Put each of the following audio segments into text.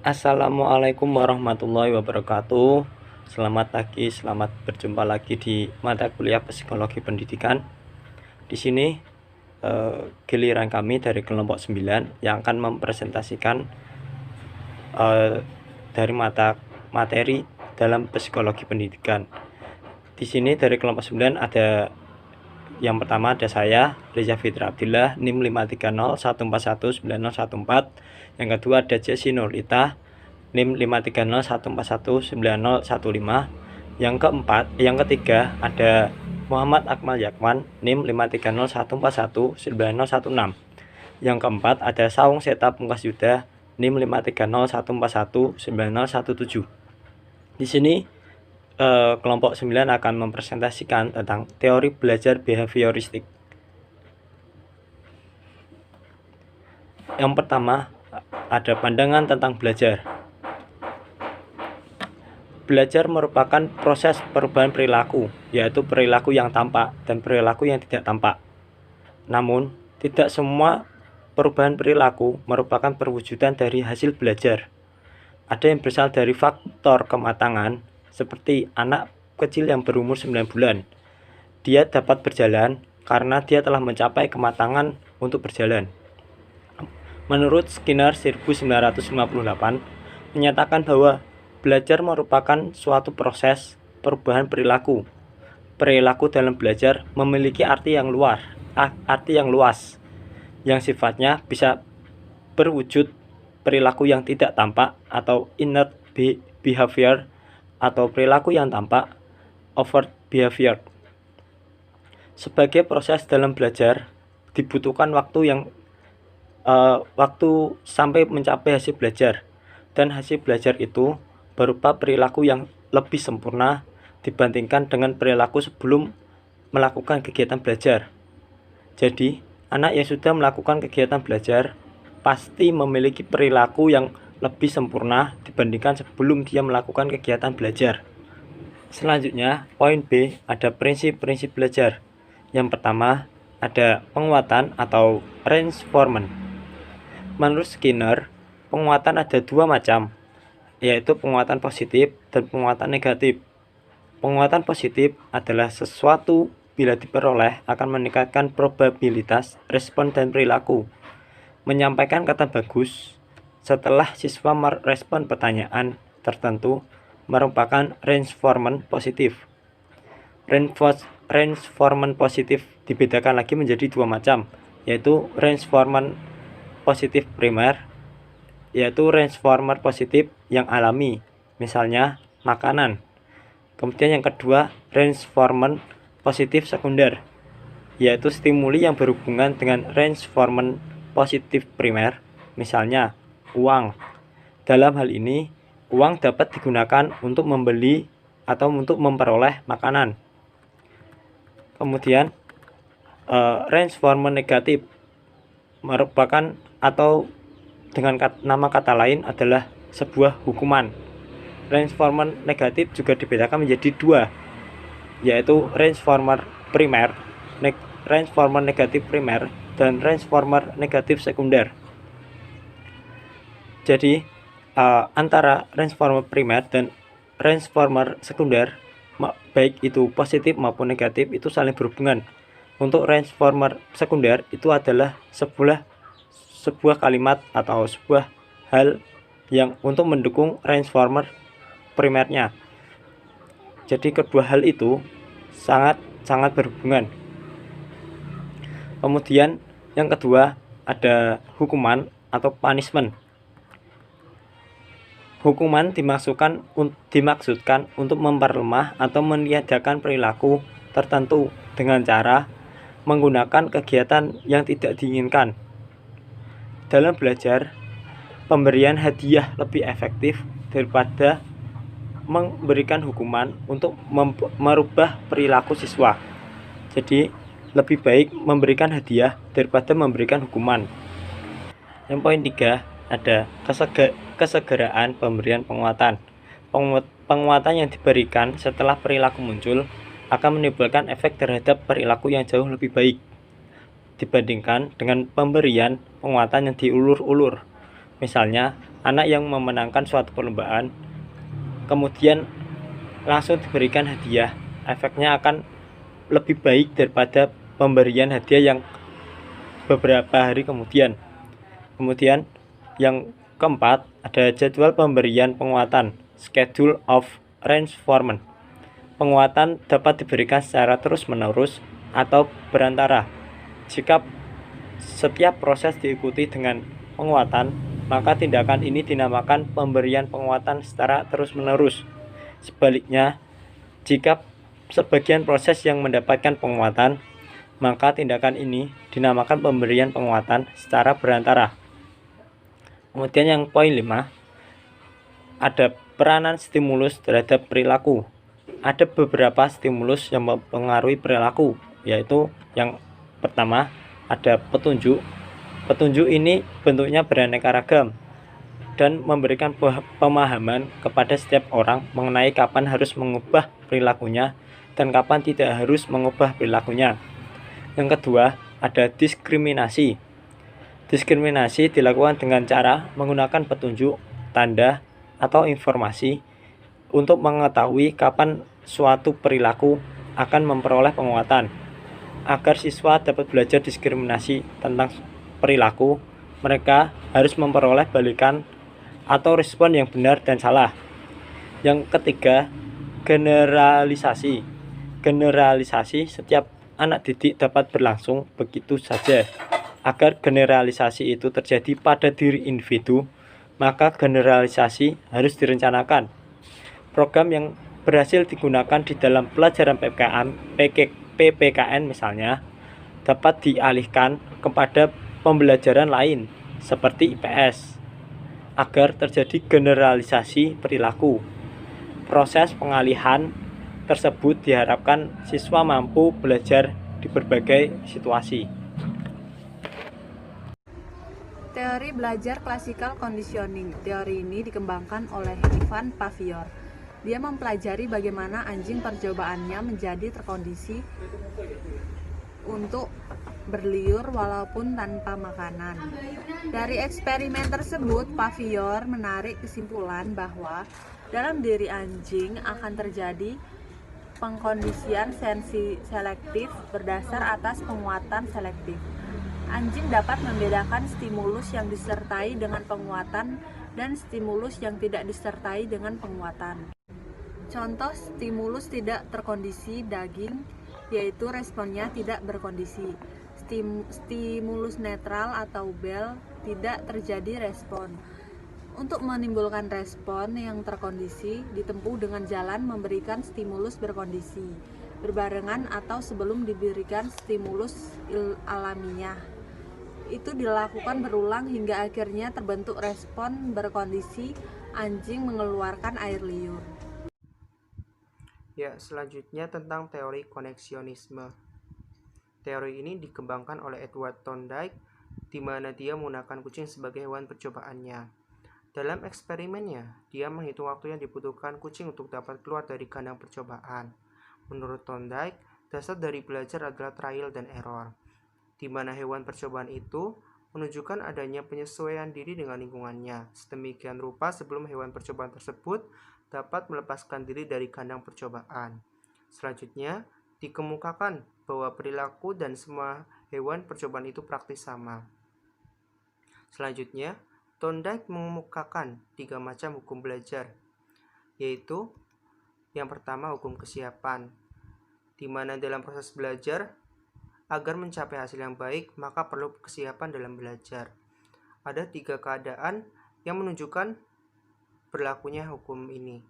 Assalamualaikum warahmatullahi wabarakatuh. Selamat pagi, selamat berjumpa lagi di mata kuliah Psikologi Pendidikan. Di sini giliran kami dari kelompok 9 yang akan mempresentasikan dari materi dalam Psikologi Pendidikan. Di sini dari kelompok 9 ada yang pertama ada saya, Reza Fitra Abdillah, NIM 530141914. Yang kedua ada Jesse Nurita, NIM 530141915. Yang ketiga ada Muhammad Akmal Yakman, NIM 530141916. Yang keempat ada Saung Seta Pungkas Yuda, NIM 530141917. Di sini kelompok 9 akan mempresentasikan tentang teori belajar behavioristik. Yang pertama ada pandangan tentang belajar. Belajar merupakan proses perubahan perilaku, yaitu perilaku yang tampak dan perilaku yang tidak tampak. Namun, tidak semua perubahan perilaku merupakan perwujudan dari hasil belajar. Ada yang berasal dari faktor kematangan, seperti anak kecil yang berumur 9 bulan. Dia dapat berjalan karena dia telah mencapai kematangan untuk berjalan. Menurut Skinner 1958 menyatakan bahwa belajar merupakan suatu proses perubahan perilaku. Perilaku dalam belajar memiliki arti yang luas, yang sifatnya bisa berwujud perilaku yang tidak tampak atau inert behavior, atau perilaku yang tampak overt behavior. Sebagai proses dalam belajar dibutuhkan waktu sampai mencapai hasil belajar, dan hasil belajar itu berupa perilaku yang lebih sempurna dibandingkan dengan perilaku sebelum melakukan kegiatan belajar. Jadi, anak yang sudah melakukan kegiatan belajar pasti memiliki perilaku yang lebih sempurna dibandingkan sebelum dia melakukan kegiatan belajar. Selanjutnya, poin B ada prinsip-prinsip belajar. Yang pertama, ada penguatan atau reinforcement. Menurut Skinner, penguatan ada dua macam, yaitu penguatan positif dan penguatan negatif. Penguatan positif adalah sesuatu bila diperoleh akan meningkatkan probabilitas respon dan perilaku. Menyampaikan kata bagus setelah siswa merespon pertanyaan tertentu merupakan reinforcement positif. Reinforcement positif dibedakan lagi menjadi dua macam, yaitu reinforcement positif primer, yaitu reinforcement positif yang alami, misalnya makanan. Kemudian yang kedua, reinforcement positif sekunder, yaitu stimuli yang berhubungan dengan reinforcement positif primer, misalnya uang. Dalam hal ini, uang dapat digunakan untuk membeli atau untuk memperoleh makanan. Kemudian, reinforcement negatif merupakan atau dengan nama kata lain adalah sebuah hukuman. Reinforcement negatif juga dibedakan menjadi dua, yaitu reinforcement negatif primer dan reinforcement negatif sekunder. Jadi antara reinforcement primer dan reinforcement sekunder, baik itu positif maupun negatif, itu saling berhubungan. Untuk reinforcement sekunder itu adalah sebuah kalimat atau sebuah hal yang untuk mendukung reinforcement primernya. Jadi kedua hal itu sangat berhubungan. Kemudian yang kedua ada hukuman atau punishment. Hukuman dimaksudkan untuk memperlemah atau meniadakan perilaku tertentu dengan cara menggunakan kegiatan yang tidak diinginkan. Dalam belajar, pemberian hadiah lebih efektif daripada memberikan hukuman untuk merubah perilaku siswa. Jadi, lebih baik memberikan hadiah daripada memberikan hukuman. Yang poin 3 ada kesegeraan pemberian penguatan. Penguatan yang diberikan setelah perilaku muncul akan menimbulkan efek terhadap perilaku yang jauh lebih baik dibandingkan dengan pemberian penguatan yang diulur-ulur. Misalnya, anak yang memenangkan suatu perlombaan, kemudian langsung diberikan hadiah, efeknya akan lebih baik daripada pemberian hadiah yang beberapa hari kemudian. Kemudian, yang keempat, ada jadwal pemberian penguatan, schedule of reinforcement. Penguatan dapat diberikan secara terus-menerus atau berantara. Jika setiap proses diikuti dengan penguatan, maka tindakan ini dinamakan pemberian penguatan secara terus-menerus. Sebaliknya, jika sebagian proses yang mendapatkan penguatan, maka tindakan ini dinamakan pemberian penguatan secara berantara. Kemudian yang poin 5, ada peranan stimulus terhadap perilaku. Ada beberapa stimulus yang mempengaruhi perilaku, yaitu yang pertama ada petunjuk. Petunjuk ini bentuknya beraneka ragam dan memberikan pemahaman kepada setiap orang mengenai kapan harus mengubah perilakunya dan kapan tidak harus mengubah perilakunya. Yang kedua, ada diskriminasi. Diskriminasi dilakukan dengan cara menggunakan petunjuk, tanda, atau informasi untuk mengetahui kapan suatu perilaku akan memperoleh penguatan. Agar siswa dapat belajar diskriminasi tentang perilaku, mereka harus memperoleh balikan atau respon yang benar dan salah. Yang ketiga, generalisasi. Generalisasi setiap anak didik dapat berlangsung begitu saja. Agar generalisasi itu terjadi pada diri individu, maka generalisasi harus direncanakan. Program yang berhasil digunakan di dalam pelajaran PPKN misalnya, dapat dialihkan kepada pembelajaran lain seperti IPS, agar terjadi generalisasi perilaku. Proses pengalihan tersebut diharapkan siswa mampu belajar di berbagai situasi. Teori belajar classical conditioning. Teori ini dikembangkan oleh Ivan Pavior. Dia mempelajari bagaimana anjing percobaannya menjadi terkondisi untuk berliur walaupun tanpa makanan. Dari eksperimen tersebut, Pavior menarik kesimpulan bahwa dalam diri anjing akan terjadi pengkondisian sensi selektif berdasar atas penguatan selektif. Anjing dapat membedakan stimulus yang disertai dengan penguatan dan stimulus yang tidak disertai dengan penguatan. Contoh stimulus tidak terkondisi daging, yaitu responnya tidak berkondisi. Stimulus netral atau bel, tidak terjadi respon. Untuk menimbulkan respon yang terkondisi, ditempuh dengan jalan memberikan stimulus berkondisi, berbarengan atau sebelum diberikan stimulus alamiah. Itu dilakukan berulang hingga akhirnya terbentuk respon berkondisi, anjing mengeluarkan air liur. Ya, selanjutnya tentang teori koneksionisme. Teori ini dikembangkan oleh Edward Thorndike, di mana dia menggunakan kucing sebagai hewan percobaannya. Dalam eksperimennya, dia menghitung waktu yang dibutuhkan kucing untuk dapat keluar dari kandang percobaan. Menurut Thorndike, dasar dari belajar adalah trial dan error, di mana hewan percobaan itu menunjukkan adanya penyesuaian diri dengan lingkungannya. Sedemikian rupa sebelum hewan percobaan tersebut dapat melepaskan diri dari kandang percobaan. Selanjutnya, dikemukakan bahwa perilaku dan semua hewan percobaan itu praktis sama. Selanjutnya, Thorndike mengemukakan 3 macam hukum belajar, yaitu yang pertama hukum kesiapan, di mana dalam proses belajar, agar mencapai hasil yang baik, maka perlu kesiapan dalam belajar. Ada 3 keadaan yang menunjukkan berlakunya hukum ini,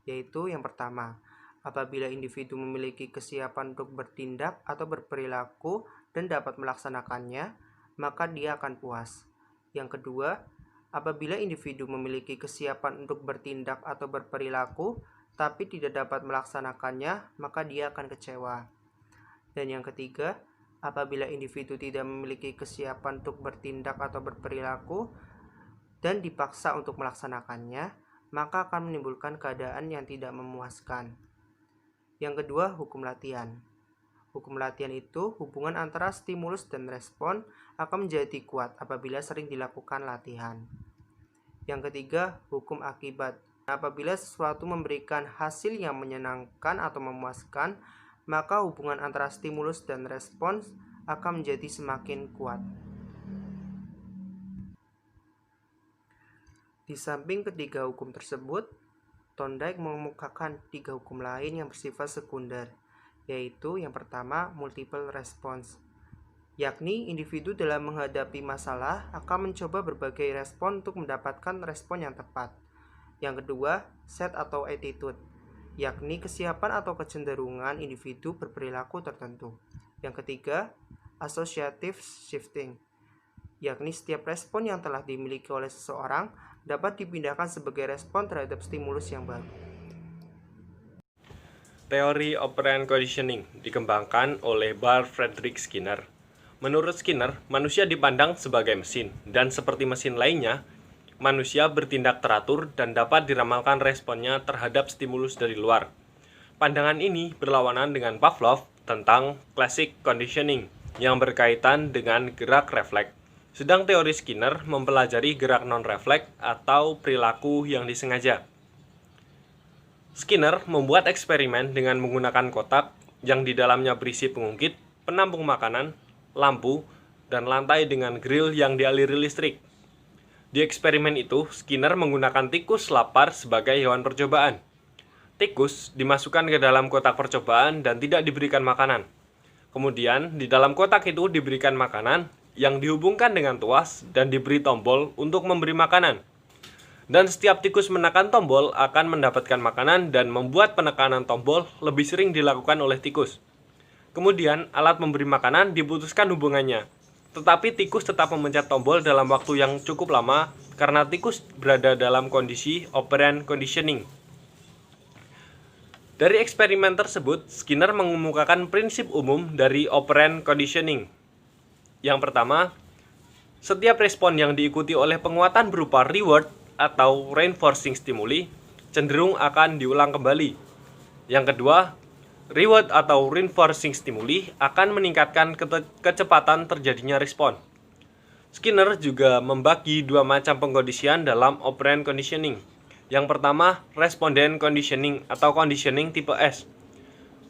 yaitu yang pertama, apabila individu memiliki kesiapan untuk bertindak atau berperilaku dan dapat melaksanakannya, maka dia akan puas. Yang kedua, apabila individu memiliki kesiapan untuk bertindak atau berperilaku, tapi tidak dapat melaksanakannya, maka dia akan kecewa. Dan yang ketiga, apabila individu tidak memiliki kesiapan untuk bertindak atau berperilaku dan dipaksa untuk melaksanakannya, maka akan menimbulkan keadaan yang tidak memuaskan. Yang kedua, hukum latihan. Hukum latihan itu hubungan antara stimulus dan respon akan menjadi kuat apabila sering dilakukan latihan. Yang ketiga, hukum akibat. Apabila sesuatu memberikan hasil yang menyenangkan atau memuaskan, maka hubungan antara stimulus dan respons akan menjadi semakin kuat. Di samping ketiga hukum tersebut, Thorndike mengemukakan 3 hukum lain yang bersifat sekunder, yaitu yang pertama, multiple response, yakni individu dalam menghadapi masalah akan mencoba berbagai respon untuk mendapatkan respon yang tepat. Yang kedua, set atau attitude, yakni kesiapan atau kecenderungan individu berperilaku tertentu. Yang ketiga, associative shifting, yakni setiap respon yang telah dimiliki oleh seseorang dapat dipindahkan sebagai respon terhadap stimulus yang baru. Teori operant conditioning dikembangkan oleh Barr Frederick Skinner. Menurut Skinner, manusia dipandang sebagai mesin, dan seperti mesin lainnya, manusia bertindak teratur dan dapat diramalkan responnya terhadap stimulus dari luar. Pandangan ini berlawanan dengan Pavlov tentang classic conditioning yang berkaitan dengan gerak refleks. Sedang teori Skinner mempelajari gerak non-refleks atau perilaku yang disengaja. Skinner membuat eksperimen dengan menggunakan kotak yang di dalamnya berisi pengungkit, penampung makanan, lampu, dan lantai dengan grill yang dialiri listrik. Di eksperimen itu, Skinner menggunakan tikus lapar sebagai hewan percobaan. Tikus dimasukkan ke dalam kotak percobaan dan tidak diberikan makanan. Kemudian, di dalam kotak itu diberikan makanan yang dihubungkan dengan tuas dan diberi tombol untuk memberi makanan. Dan setiap tikus menekan tombol akan mendapatkan makanan dan membuat penekanan tombol lebih sering dilakukan oleh tikus. Kemudian, alat memberi makanan diputuskan hubungannya. Tetapi tikus tetap memencet tombol dalam waktu yang cukup lama karena tikus berada dalam kondisi operant conditioning. Dari eksperimen tersebut, Skinner mengemukakan prinsip umum dari operant conditioning. Yang pertama, setiap respon yang diikuti oleh penguatan berupa reward atau reinforcing stimuli cenderung akan diulang kembali. Yang kedua, reward atau reinforcing stimuli akan meningkatkan kecepatan terjadinya respon. Skinner juga membagi 2 macam pengkondisian dalam operant conditioning. Yang pertama, respondent conditioning atau conditioning tipe S.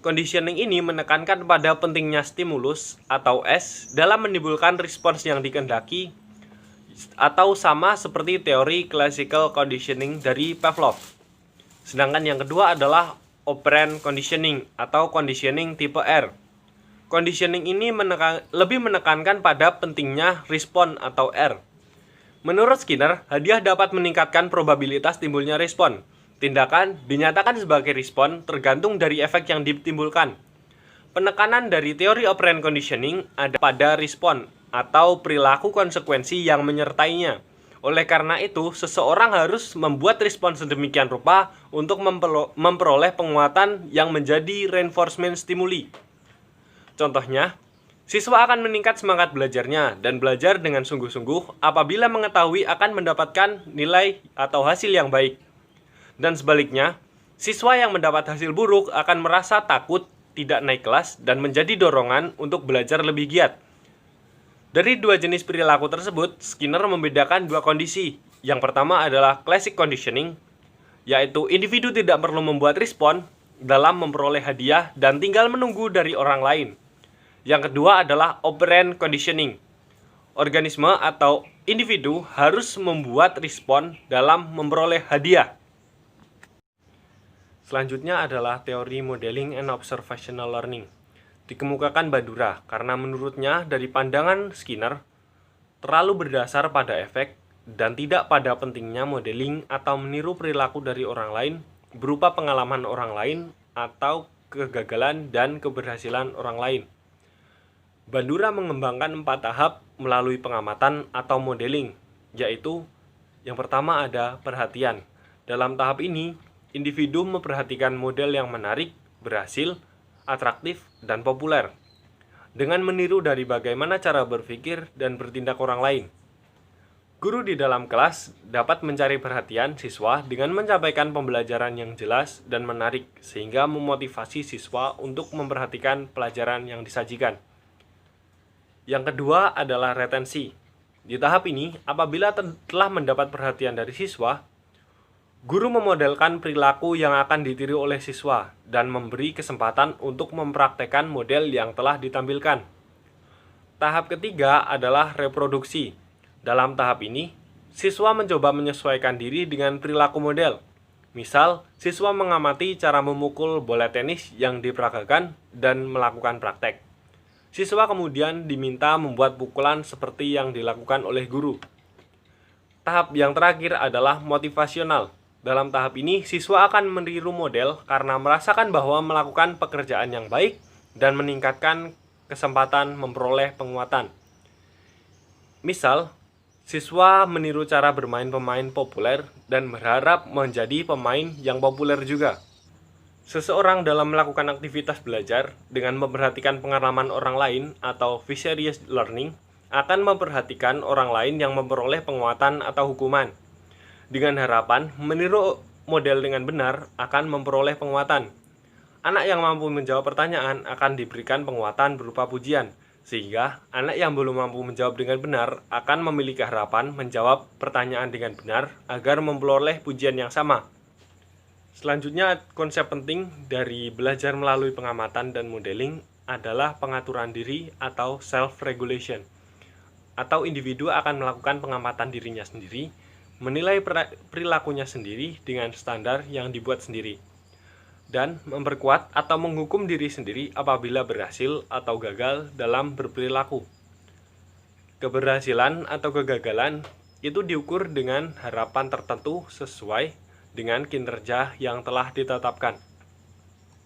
Conditioning ini menekankan pada pentingnya stimulus atau S dalam menimbulkan respons yang dikehendaki atau sama seperti teori classical conditioning dari Pavlov. Sedangkan yang kedua adalah operant conditioning atau conditioning tipe R. Conditioning ini lebih menekankan pada pentingnya respon atau R. Menurut Skinner, hadiah dapat meningkatkan probabilitas timbulnya respon. Tindakan dinyatakan sebagai respon tergantung dari efek yang ditimbulkan. Penekanan dari teori operant conditioning ada pada respon atau perilaku konsekuensi yang menyertainya. Oleh karena itu, seseorang harus membuat respon sedemikian rupa untuk memperoleh penguatan yang menjadi reinforcement stimuli. Contohnya, siswa akan meningkat semangat belajarnya dan belajar dengan sungguh-sungguh apabila mengetahui akan mendapatkan nilai atau hasil yang baik. Dan sebaliknya, siswa yang mendapat hasil buruk akan merasa takut, tidak naik kelas, dan menjadi dorongan untuk belajar lebih giat. Dari 2 jenis perilaku tersebut, Skinner membedakan 2 kondisi. Yang pertama adalah classic conditioning, yaitu individu tidak perlu membuat respon dalam memperoleh hadiah dan tinggal menunggu dari orang lain. Yang kedua adalah operant conditioning. Organisme atau individu harus membuat respon dalam memperoleh hadiah. Selanjutnya adalah teori modeling and observational learning. Dikemukakan Bandura karena menurutnya dari pandangan Skinner terlalu berdasar pada efek dan tidak pada pentingnya modeling atau meniru perilaku dari orang lain berupa pengalaman orang lain atau kegagalan dan keberhasilan orang lain. Bandura mengembangkan 4 tahap melalui pengamatan atau modeling, yaitu yang pertama ada perhatian. Dalam tahap ini, individu memperhatikan model yang menarik, berhasil, atraktif, dan populer, dengan meniru dari bagaimana cara berpikir dan bertindak orang lain. Guru di dalam kelas dapat mencari perhatian siswa dengan menyampaikan pembelajaran yang jelas dan menarik, sehingga memotivasi siswa untuk memperhatikan pelajaran yang disajikan. Yang kedua adalah retensi. Di tahap ini, apabila telah mendapat perhatian dari siswa, guru memodelkan perilaku yang akan ditiru oleh siswa dan memberi kesempatan untuk mempraktekkan model yang telah ditampilkan. Tahap ketiga adalah reproduksi. Dalam tahap ini, siswa mencoba menyesuaikan diri dengan perilaku model. Misal, siswa mengamati cara memukul bola tenis yang diperagakan dan melakukan praktek. Siswa kemudian diminta membuat pukulan seperti yang dilakukan oleh guru. Tahap yang terakhir adalah motivasional. Dalam tahap ini, siswa akan meniru model karena merasakan bahwa melakukan pekerjaan yang baik dan meningkatkan kesempatan memperoleh penguatan. Misal, siswa meniru cara bermain pemain populer dan berharap menjadi pemain yang populer juga. Seseorang dalam melakukan aktivitas belajar dengan memperhatikan pengalaman orang lain atau vicarious learning akan memperhatikan orang lain yang memperoleh penguatan atau hukuman. Dengan harapan meniru model dengan benar akan memperoleh penguatan. Anak yang mampu menjawab pertanyaan akan diberikan penguatan berupa pujian, sehingga anak yang belum mampu menjawab dengan benar akan memiliki harapan menjawab pertanyaan dengan benar agar memperoleh pujian yang sama. Selanjutnya, konsep penting dari belajar melalui pengamatan dan modeling adalah pengaturan diri atau self-regulation. Atau individu akan melakukan pengamatan dirinya sendiri, menilai perilakunya sendiri dengan standar yang dibuat sendiri, dan memperkuat atau menghukum diri sendiri apabila berhasil atau gagal dalam berperilaku. Keberhasilan atau kegagalan itu diukur dengan harapan tertentu sesuai dengan kinerja yang telah ditetapkan.